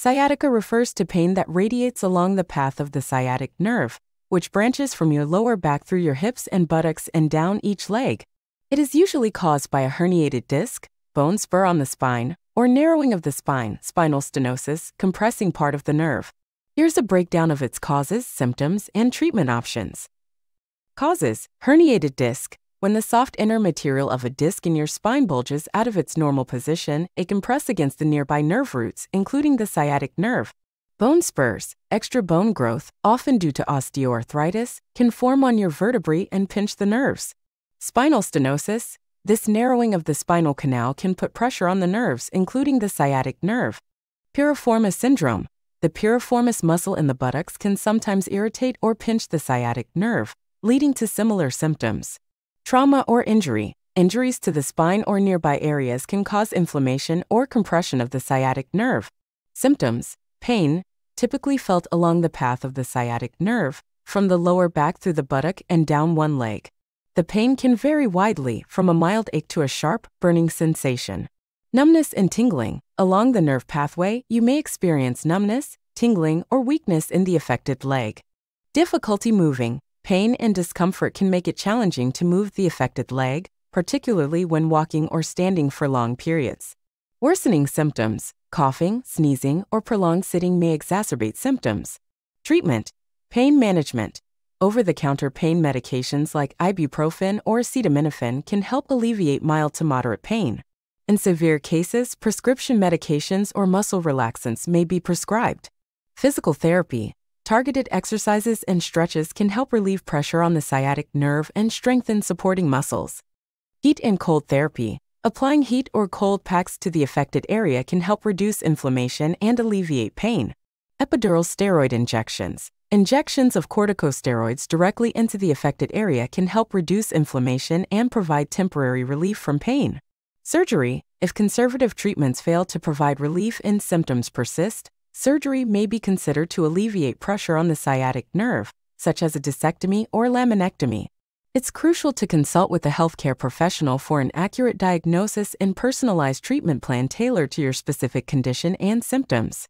Sciatica refers to pain that radiates along the path of the sciatic nerve, which branches from your lower back through your hips and buttocks and down each leg. It is usually caused by a herniated disc, bone spur on the spine, or narrowing of the spine, spinal stenosis, compressing part of the nerve. Here's a breakdown of its causes, symptoms, and treatment options. Causes: herniated disc. When the soft inner material of a disc in your spine bulges out of its normal position, it can press against the nearby nerve roots, including the sciatic nerve. Bone spurs, extra bone growth, often due to osteoarthritis, can form on your vertebrae and pinch the nerves. Spinal stenosis. This narrowing of the spinal canal can put pressure on the nerves, including the sciatic nerve. Piriformis syndrome. The piriformis muscle in the buttocks can sometimes irritate or pinch the sciatic nerve, leading to similar symptoms. Trauma or injury. Injuries to the spine or nearby areas can cause inflammation or compression of the sciatic nerve. Symptoms: pain, typically felt along the path of the sciatic nerve, from the lower back through the buttock and down one leg. The pain can vary widely, from a mild ache to a sharp, burning sensation. Numbness and tingling. Along the nerve pathway, you may experience numbness, tingling, or weakness in the affected leg. Difficulty moving. Pain and discomfort can make it challenging to move the affected leg, particularly when walking or standing for long periods. Worsening symptoms. Coughing, sneezing, or prolonged sitting may exacerbate symptoms. Treatment: pain management. Over-the-counter pain medications like ibuprofen or acetaminophen can help alleviate mild to moderate pain. In severe cases, prescription medications or muscle relaxants may be prescribed. Physical therapy. Targeted exercises and stretches can help relieve pressure on the sciatic nerve and strengthen supporting muscles. Heat and cold therapy. Applying heat or cold packs to the affected area can help reduce inflammation and alleviate pain. Epidural steroid injections. Injections of corticosteroids directly into the affected area can help reduce inflammation and provide temporary relief from pain. Surgery. If conservative treatments fail to provide relief and symptoms persist, surgery may be considered to alleviate pressure on the sciatic nerve, such as a discectomy or laminectomy. It's crucial to consult with a healthcare professional for an accurate diagnosis and personalized treatment plan tailored to your specific condition and symptoms.